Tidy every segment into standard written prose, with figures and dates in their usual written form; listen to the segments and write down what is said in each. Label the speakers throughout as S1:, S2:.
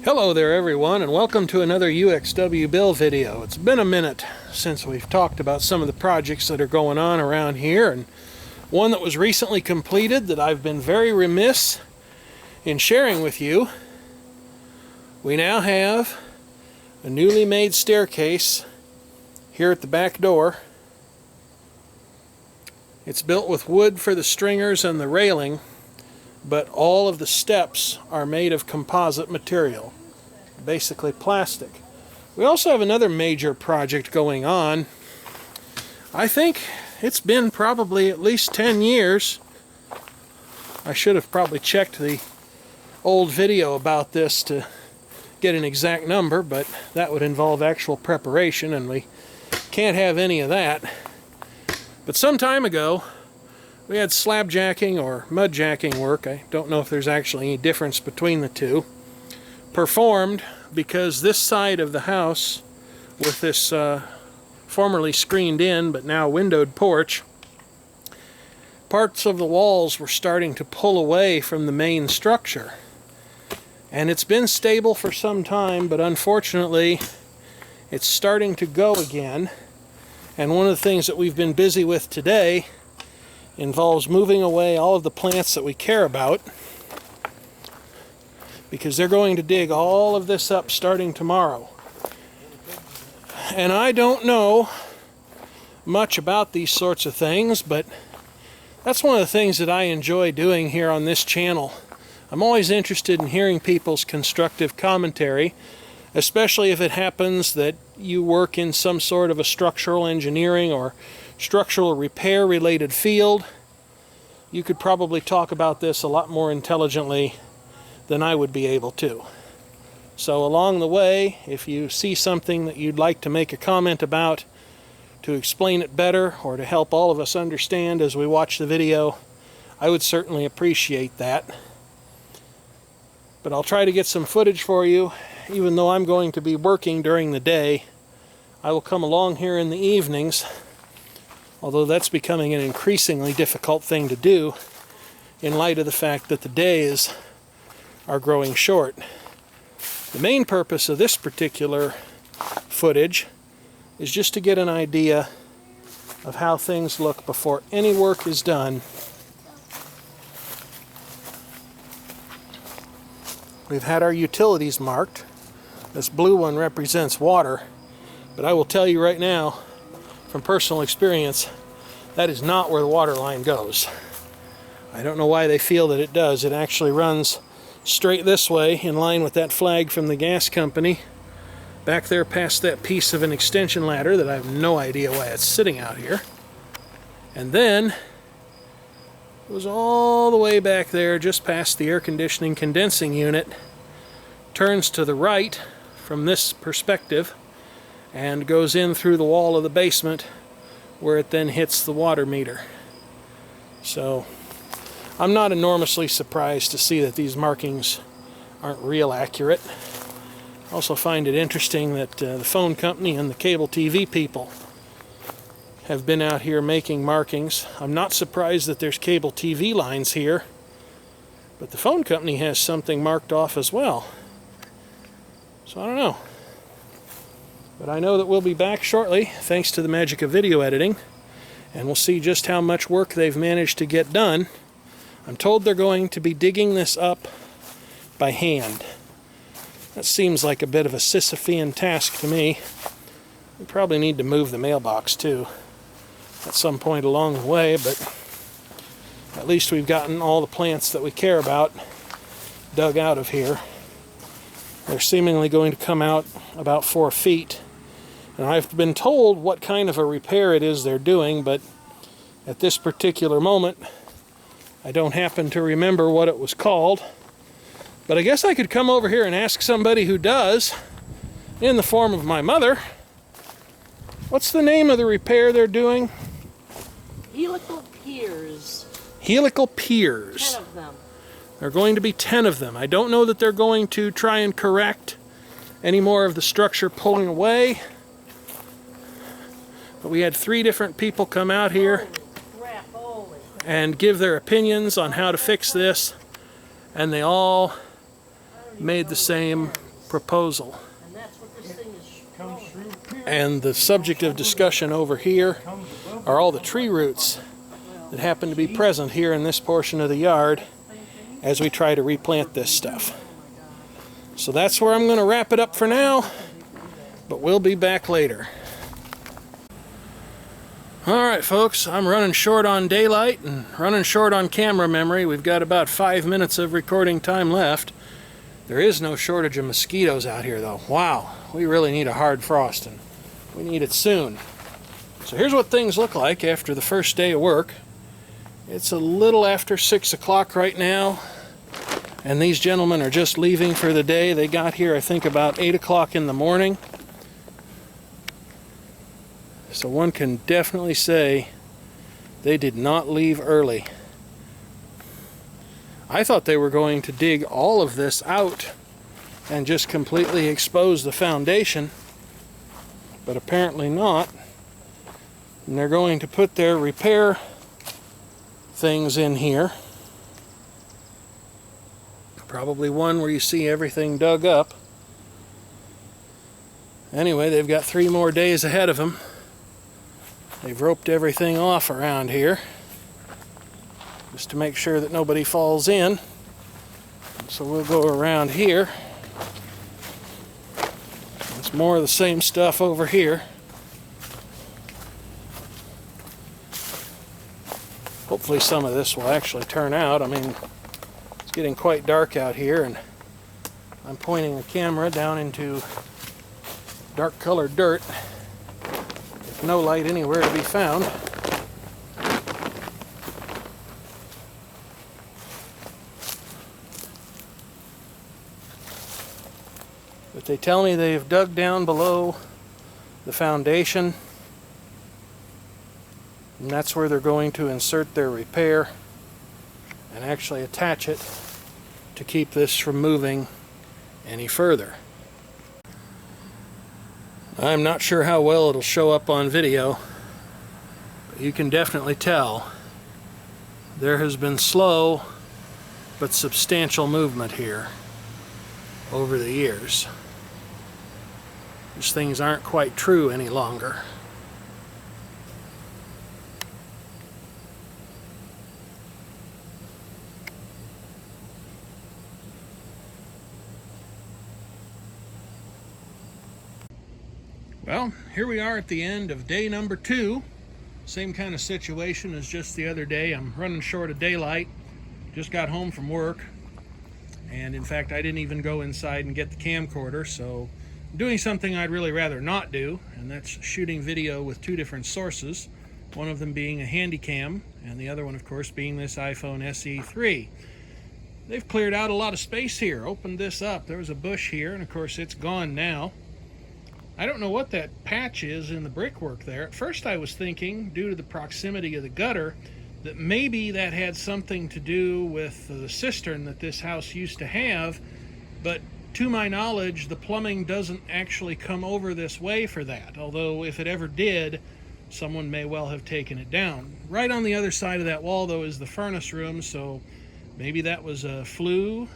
S1: Hello there everyone, and welcome to another UXW Bill video. It's been a minute since we've talked about some of the projects that are going on around here, and one that was recently completed that I've been very remiss in sharing with you. We now have a newly made staircase here at the back door. It's built with wood for the stringers and the railing, but all of the steps are made of composite material, basically plastic. We also have another major project going on. I think it's been probably at least 10 years. I should have probably checked the old video about this to get an exact number, but that would involve actual preparation, and we can't have any of that. But some time ago, we had slabjacking or mudjacking work, I don't know if there's actually any difference between the two, performed because this side of the house, with this formerly screened in but now windowed porch, parts of the walls were starting to pull away from the main structure. And it's been stable for some time, but unfortunately it's starting to go again. And one of the things that we've been busy with today involves moving away all of the plants that we care about, because they're going to dig all of this up starting tomorrow. And I don't know much about these sorts of things, but that's one of the things that I enjoy doing here on this channel. I'm always interested in hearing people's constructive commentary, especially if it happens that you work in some sort of a structural engineering or structural repair related field. You could probably talk about this a lot more intelligently than I would be able to. So along the way, if you see something that you'd like to make a comment about, to explain it better, or to help all of us understand as we watch the video, I would certainly appreciate that. But I'll try to get some footage for you. Even though I'm going to be working during the day, I will come along here in the evenings, although that's becoming an increasingly difficult thing to do in light of the fact that the days are growing short. The main purpose of this particular footage is just to get an idea of how things look before any work is done. We've had our utilities marked. This blue one represents water, but I will tell you right now, from personal experience, that is not where the water line goes. I don't know why they feel that it does. It actually runs straight this way, in line with that flag from the gas company, back there past that piece of an extension ladder that I have no idea why it's sitting out here. And then it was all the way back there, just past the air conditioning condensing unit, turns to the right from this perspective, and goes in through the wall of the basement, where it then hits the water meter. So I'm not enormously surprised to see that these markings aren't real accurate. I also find it interesting that the phone company and the cable TV people have been out here making markings. I'm not surprised that there's cable TV lines here, but the phone company has something marked off as well. So I don't know. But I know that we'll be back shortly, thanks to the magic of video editing, and we'll see just how much work they've managed to get done. I'm told they're going to be digging this up by hand. That seems like a bit of a Sisyphean task to me. We probably need to move the mailbox too at some point along the way, but at least we've gotten all the plants that we care about dug out of here. They're seemingly going to come out about 4 feet. And I've been told what kind of a repair it is they're doing, but at this particular moment, I don't happen to remember what it was called. But I guess I could come over here and ask somebody who does, in the form of my mother. What's the name of the repair they're doing?
S2: Helical piers.
S1: Helical piers.
S2: 10 of them.
S1: There are going to be 10 of them. I don't know that they're going to try and correct any more of the structure pulling away. But we had 3 different people come out here and give their opinions on how to fix this, and they all made the same proposal.
S2: And that's what this thing is
S3: Comes
S2: growing.
S3: through piers.
S1: And the subject of discussion over here are all the tree roots that happen to be present here in this portion of the yard as we try to replant this stuff. So that's where I'm going to wrap it up for now, but we'll be back later. Alright folks, I'm running short on daylight and running short on camera memory. We've got about 5 minutes of recording time left. There is no shortage of mosquitoes out here though. Wow, we really need a hard frost and we need it soon. So here's what things look like after the first day of work. It's a little after 6 o'clock right now, and these gentlemen are just leaving for the day. They got here I think about 8 o'clock in the morning. So one can definitely say they did not leave early. I thought they were going to dig all of this out and just completely expose the foundation, but apparently not. And they're going to put their repair things in here. Probably one where you see everything dug up. Anyway, they've got 3 more days ahead of them. They've roped everything off around here just to make sure that nobody falls in. So we'll go around here. There's more of the same stuff over here. Hopefully some of this will actually turn out. I mean, it's getting quite dark out here, and I'm pointing the camera down into dark colored dirt. No light anywhere to be found. But they tell me they've dug down below the foundation, and that's where they're going to insert their repair and actually attach it to keep this from moving any further. I'm not sure how well it'll show up on video, but you can definitely tell there has been slow but substantial movement here over the years. These things aren't quite true any longer. Well, here we are at the end of day number 2. Same kind of situation as just the other day. I'm running short of daylight. Just got home from work. And in fact, I didn't even go inside and get the camcorder, so I'm doing something I'd really rather not do, and that's shooting video with 2 different sources. One of them being a Handycam, and the other one, of course, being this iPhone SE3. They've cleared out a lot of space here, opened this up. There was a bush here, and of course it's gone now. I don't know what that patch is in the brickwork there. At first I was thinking, due to the proximity of the gutter, that maybe that had something to do with the cistern that this house used to have, but to my knowledge, the plumbing doesn't actually come over this way for that, although if it ever did, someone may well have taken it down. Right on the other side of that wall, though, is the furnace room, so maybe that was a flue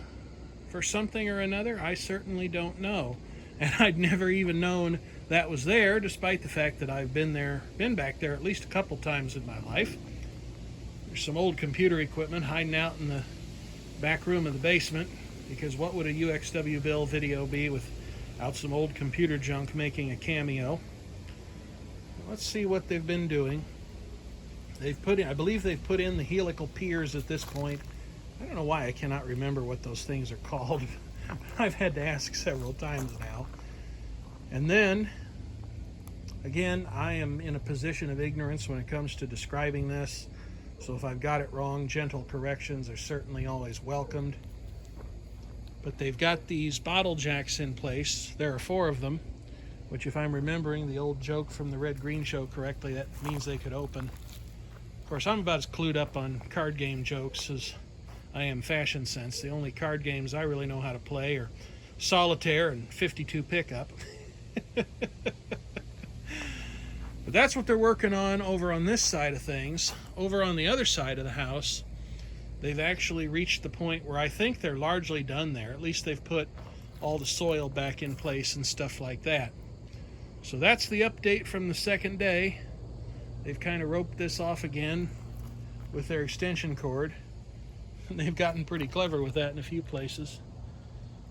S1: for something or another. I certainly don't know. And I'd never even known that was there, despite the fact that I've been back there at least a couple times in my life. There's some old computer equipment hiding out in the back room of the basement, because what would a UXW Bill video be without some old computer junk making a cameo? Let's see what they've been doing. I believe they've put in the helical piers at this point. I don't know why I cannot remember what those things are called. I've had to ask several times now. And then, again, I am in a position of ignorance when it comes to describing this. So if I've got it wrong, gentle corrections are certainly always welcomed. But they've got these bottle jacks in place. There are 4 of them, which, if I'm remembering the old joke from the Red Green Show correctly, that means they could open. Of course, I'm about as clued up on card game jokes as I am fashion sense. The only card games I really know how to play are Solitaire and 52 Pickup. But that's what they're working on over on this side of things. Over on the other side of the house, they've actually reached the point where I think they're largely done there. At least they've put all the soil back in place and stuff like that. So that's the update from the second day. They've kind of roped this off again with their extension cord. And they've gotten pretty clever with that in a few places.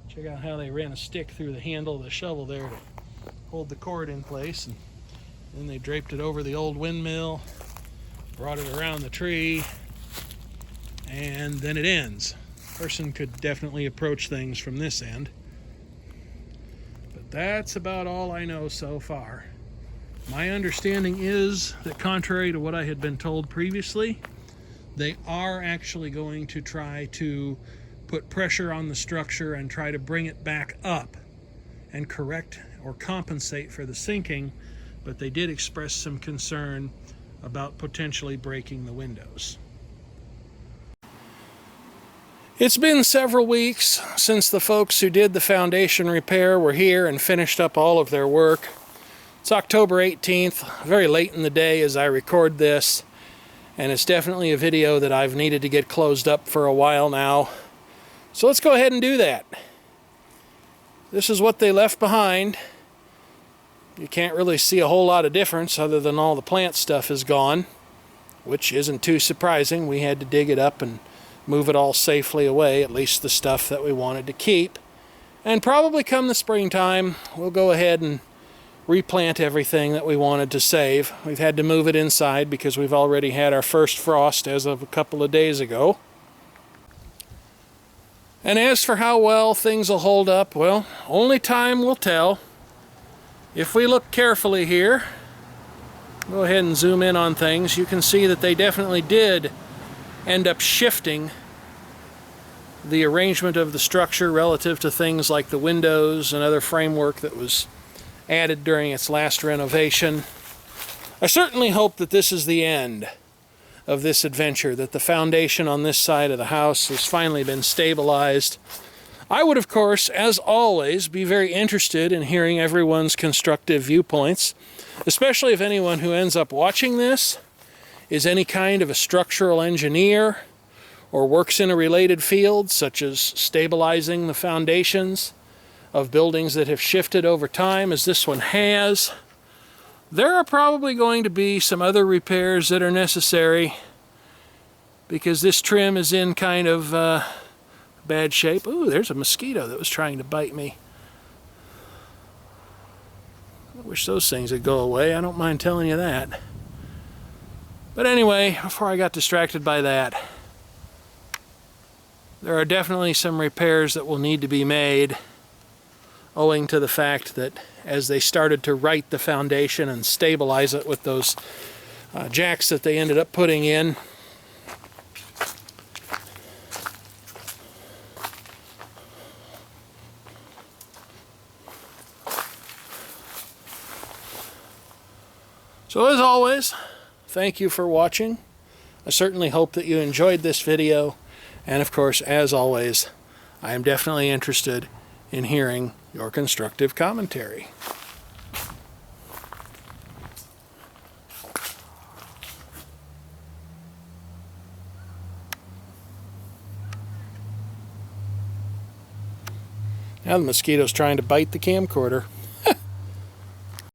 S1: Check out how they ran a stick through the handle of the shovel there to hold the cord in place. And then they draped it over the old windmill, brought it around the tree, and then it ends. A person could definitely approach things from this end. But that's about all I know so far. My understanding is that, contrary to what I had been told previously, they are actually going to try to put pressure on the structure and try to bring it back up and correct or compensate for the sinking, but they did express some concern about potentially breaking the windows. It's been several weeks since the folks who did the foundation repair were here and finished up all of their work. It's October 18th, very late in the day as I record this, and it's definitely a video that I've needed to get closed up for a while now. So let's go ahead and do that. This is what they left behind. You can't really see a whole lot of difference other than all the plant stuff is gone, which isn't too surprising. We had to dig it up and move it all safely away, at least the stuff that we wanted to keep. And probably come the springtime, we'll go ahead and replant everything that we wanted to save. We've had to move it inside because we've already had our first frost as of a couple of days ago. And as for how well things will hold up, well, only time will tell. If we look carefully here, go ahead and zoom in on things, you can see that they definitely did end up shifting the arrangement of the structure relative to things like the windows and other framework that was added during its last renovation. I certainly hope that this is the end of this adventure, that the foundation on this side of the house has finally been stabilized. I would, of course, as always, be very interested in hearing everyone's constructive viewpoints, especially if anyone who ends up watching this is any kind of a structural engineer or works in a related field, such as stabilizing the foundations of buildings that have shifted over time, as this one has. There are probably going to be some other repairs that are necessary because this trim is in kind of bad shape. Ooh, there's a mosquito that was trying to bite me. I wish those things would go away. I don't mind telling you that. But anyway, before I got distracted by that, there are definitely some repairs that will need to be made, owing to the fact that as they started to right the foundation and stabilize it with those jacks that they ended up putting in, so as always, thank you for watching. I certainly hope that you enjoyed this video, and of course, as always, I am definitely interested in hearing your constructive commentary. Now the mosquito's trying to bite the camcorder.